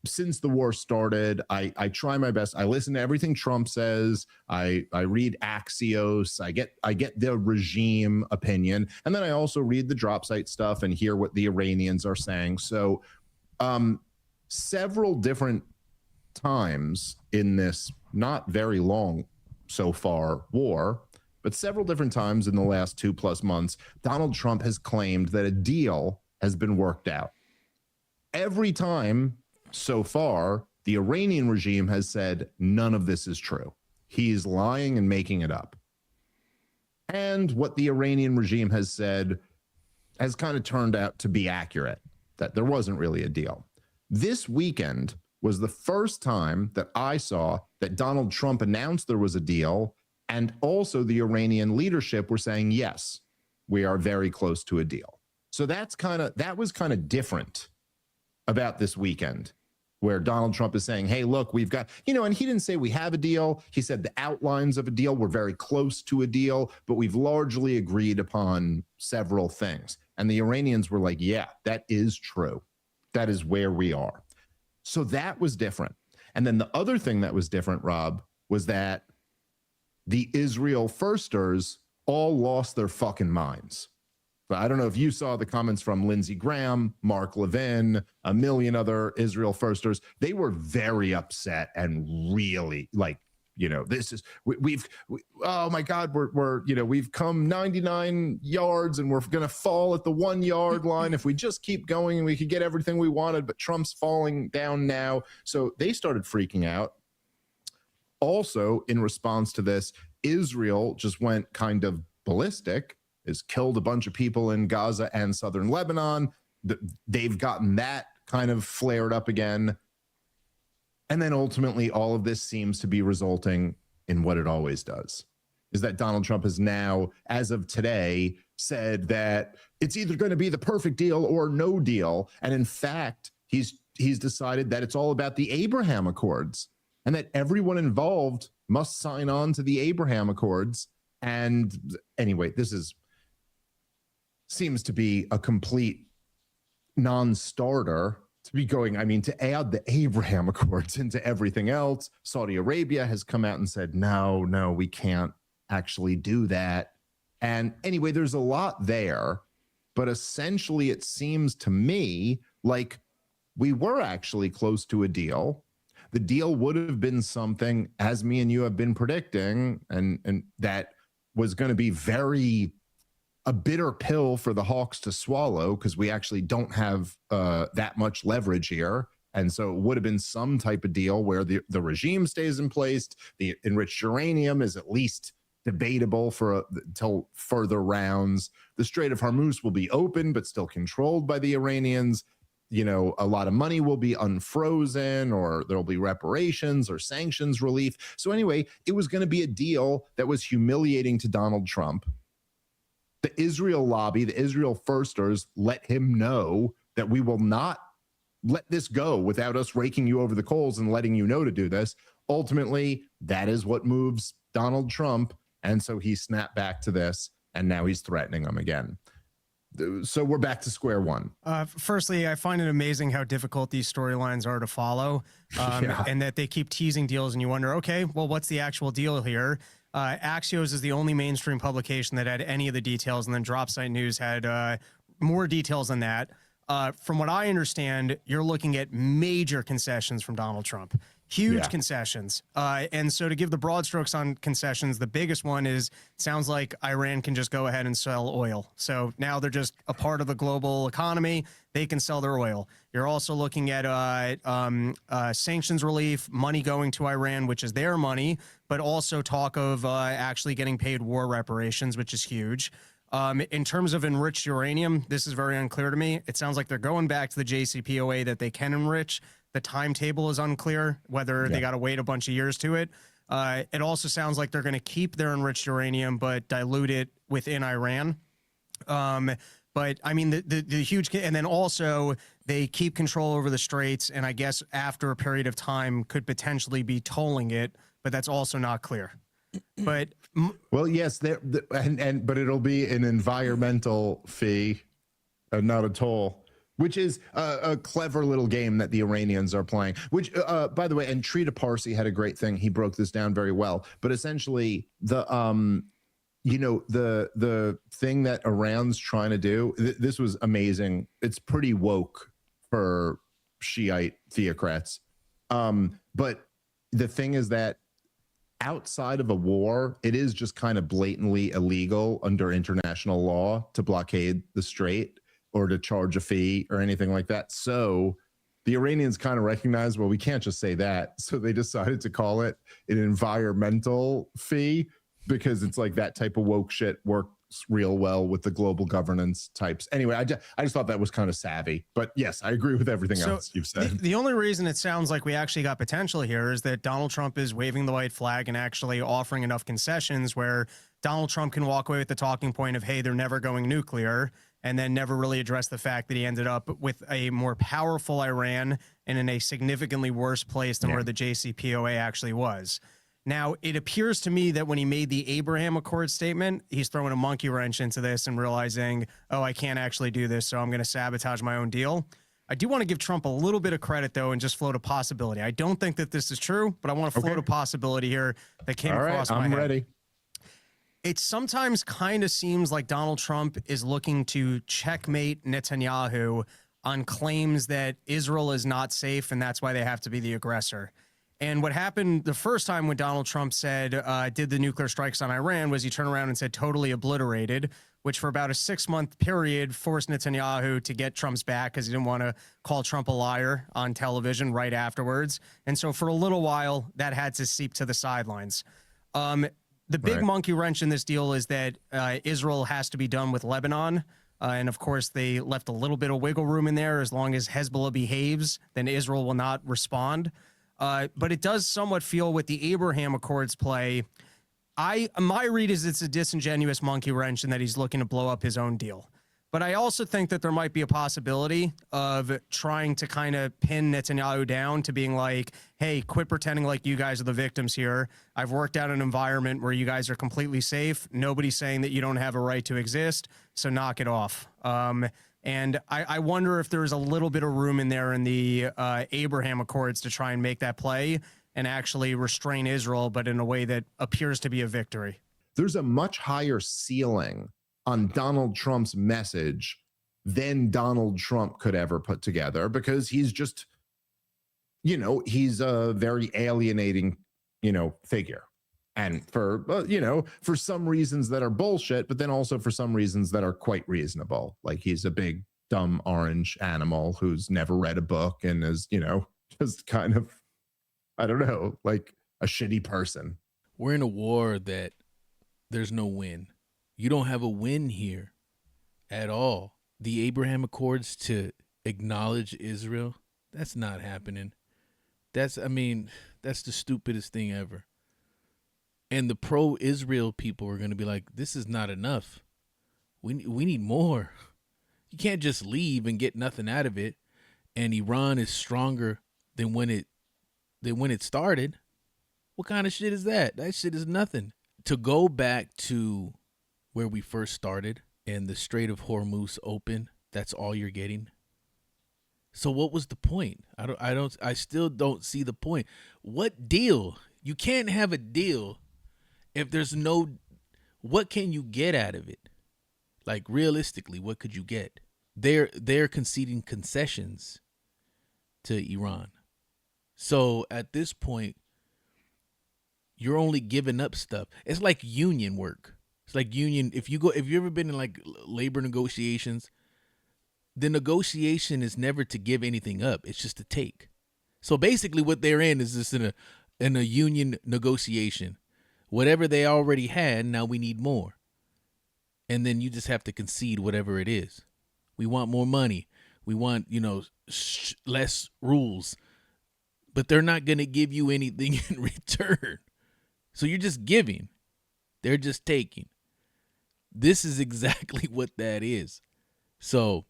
since the war started, I try my best. I listen to everything Trump says. I read Axios. I get the regime opinion, and then I also read the drop site stuff and hear what the Iranians are saying. So several different times in this not very long so far war, but several different times in the last 2+ months, Donald Trump has claimed that a deal has been worked out. Every time so far, the Iranian regime has said none of this is true. He's lying and making it up. And what the Iranian regime has said has kind of turned out to be accurate, that there wasn't really a deal. This weekend was the first time that I saw that Donald Trump announced there was a deal, and also the Iranian leadership were saying, yes, we are very close to a deal. So that was kind of different about this weekend, where Donald Trump is saying, hey, look, we've got, and he didn't say we have a deal. He said the outlines of a deal, we're very close to a deal, but we've largely agreed upon several things. And the Iranians were like, yeah, that is true. That is where we are. So that was different. And then the other thing that was different, Rob, was that the Israel firsters all lost their fucking minds. But I don't know if you saw the comments from Lindsey Graham, Mark Levin, a million other Israel firsters. They were very upset and really like, this is, oh my God, we've come 99 yards and we're going to fall at the 1 yard line. If we just keep going and we could get everything we wanted, but Trump's falling down now. So they started freaking out. Also, in response to this, Israel just went kind of ballistic, has killed a bunch of people in Gaza and southern Lebanon. They've gotten that kind of flared up again. And then ultimately, all of this seems to be resulting in what it always does, is that Donald Trump has now, as of today, said that it's either going to be the perfect deal or no deal. And in fact, he's decided that it's all about the Abraham Accords and that everyone involved must sign on to the Abraham Accords. And anyway, seems to be a complete non-starter to be going, to add the Abraham Accords into everything else. Saudi Arabia has come out and said, no, we can't actually do that. And anyway, there's a lot there, but essentially it seems to me like we were actually close to a deal. The deal would have been something, as me and you have been predicting, and that was going to be a bitter pill for the Hawks to swallow, because we actually don't have that much leverage here. And so it would have been some type of deal where the regime stays in place. The enriched uranium is at least debatable until further rounds. The Strait of Hormuz will be open, but still controlled by the Iranians. A lot of money will be unfrozen, or there'll be reparations or sanctions relief. So anyway, it was going to be a deal that was humiliating to Donald Trump. The Israel lobby, the Israel firsters, let him know that we will not let this go without us raking you over the coals and letting you know to do this. Ultimately, that is what moves Donald Trump. And so he snapped back to this, and now he's threatening them again. So we're back to square one. Firstly, I find it amazing how difficult these storylines are to follow, and that they keep teasing deals, and you wonder, okay, well, what's the actual deal here? Axios is the only mainstream publication that had any of the details, and then Dropsite News had more details than that. From what I understand, you're looking at major concessions from Donald Trump. Huge concessions. And so to give the broad strokes on concessions, the biggest one is, sounds like Iran can just go ahead and sell oil. So now they're just a part of the global economy. They can sell their oil. You're also looking at sanctions relief, money going to Iran, which is their money, but also talk of actually getting paid war reparations, which is huge. In terms of enriched uranium, this is very unclear to me. It sounds like they're going back to the JCPOA that they can enrich. The timetable is unclear, whether they got to wait a bunch of years to it. It also sounds like they're going to keep their enriched uranium, but dilute it within Iran. But I mean, the huge, and then also they keep control over the straits, and I guess after a period of time could potentially be tolling it, but that's also not clear. But well, yes, but it'll be an environmental fee, not a toll. which is a clever little game that the Iranians are playing. Which, by the way, and Trita Parsi had a great thing. He broke this down very well. But essentially, the the thing that Iran's trying to do, this was amazing. It's pretty woke for Shiite theocrats. But the thing is that outside of a war, it is just kind of blatantly illegal under international law to blockade the strait or to charge a fee or anything like that. So the Iranians kind of recognize, well, we can't just say that. So they decided to call it an environmental fee, because it's like that type of woke shit works real well with the global governance types. Anyway, I just thought that was kind of savvy. But yes, I agree with everything else you've said. The only reason it sounds like we actually got potential here is that Donald Trump is waving the white flag and actually offering enough concessions where Donald Trump can walk away with the talking point of, hey, they're never going nuclear, and then never really address the fact that he ended up with a more powerful Iran and in a significantly worse place than where the JCPOA actually was. Now, it appears to me that when he made the Abraham Accord statement, he's throwing a monkey wrench into this and realizing, oh, I can't actually do this, so I'm going to sabotage my own deal. I do want to give Trump a little bit of credit, though, and just float a possibility. I don't think that this is true, but I want to float a possibility here that came across my head. I'm ready. It sometimes kind of seems like Donald Trump is looking to checkmate Netanyahu on claims that Israel is not safe, and that's why they have to be the aggressor. And what happened the first time when Donald Trump said, did the nuclear strikes on Iran, was he turned around and said totally obliterated, which for about a 6-month period forced Netanyahu to get Trump's back because he didn't want to call Trump a liar on television right afterwards. And so for a little while, that had to seep to the sidelines. The big monkey wrench in this deal is that Israel has to be done with Lebanon. And of course, they left a little bit of wiggle room in there. As long as Hezbollah behaves, then Israel will not respond. But it does somewhat feel with the Abraham Accords play. My read is it's a disingenuous monkey wrench and that he's looking to blow up his own deal. But I also think that there might be a possibility of trying to kind of pin Netanyahu down to being like, hey, quit pretending like you guys are the victims here. I've worked out an environment where you guys are completely safe. Nobody's saying that you don't have a right to exist, so knock it off. And I wonder if there's a little bit of room in there in the Abraham Accords to try and make that play and actually restrain Israel, but in a way that appears to be a victory. There's a much higher ceiling on Donald Trump's message than Donald Trump could ever put together, because he's just, he's a very alienating, figure. And for, for some reasons that are bullshit, but then also for some reasons that are quite reasonable. Like he's a big, dumb orange animal who's never read a book and is, just kind of, I don't know, like a shitty person. We're in a war that there's no win. You don't have a win here at all. The Abraham Accords to acknowledge Israel, that's not happening. That's the stupidest thing ever. And the pro-Israel people are going to be like, this is not enough. We need more. You can't just leave and get nothing out of it. And Iran is stronger than when it started. What kind of shit is that? That shit is nothing. To go back to where we first started and the Strait of Hormuz open, that's all you're getting. So what was the point? I still don't see the point. What deal? You can't have a deal if there's no, what can you get out of it? Like realistically, what could you get? They're conceding concessions to Iran. So at this point, you're only giving up stuff. It's like union work. It's like union. If you've ever been in like labor negotiations, the negotiation is never to give anything up. It's just to take. So basically what they're in is just in a union negotiation. Whatever they already had, now we need more. And then you just have to concede whatever it is. We want more money. We want, less rules. But they're not going to give you anything in return. So you're just giving. They're just taking. This is exactly what that is. So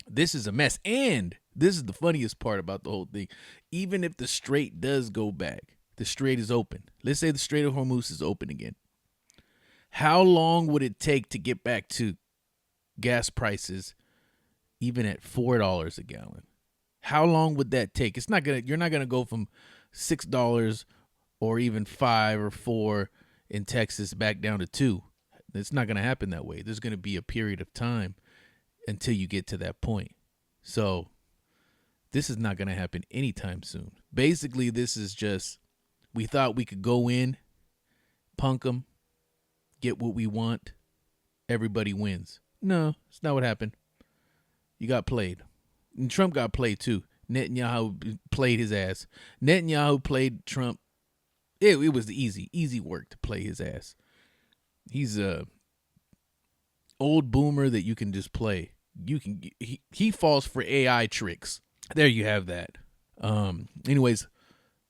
this is a mess. And this is the funniest part about the whole thing. Even if the strait does go back, the strait is open. Let's say the Strait of Hormuz is open again. How long would it take to get back to gas prices, even at $4 a gallon. How long would that take? You're not gonna go from $6 or even 5 or 4 in Texas back down to 2. It's not gonna happen that way. There's gonna be a period of time until you get to that point. So this is not gonna happen anytime soon. Basically, this is just, we thought we could go in, punk them, get what we want, everybody wins. No, it's not what happened. You got played. And Trump got played too. Netanyahu played his ass. Netanyahu played Trump. It was easy work to play his ass. He's a old boomer that you can just play. He falls for AI tricks. There you have that. Anyways,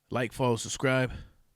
like, follow, subscribe.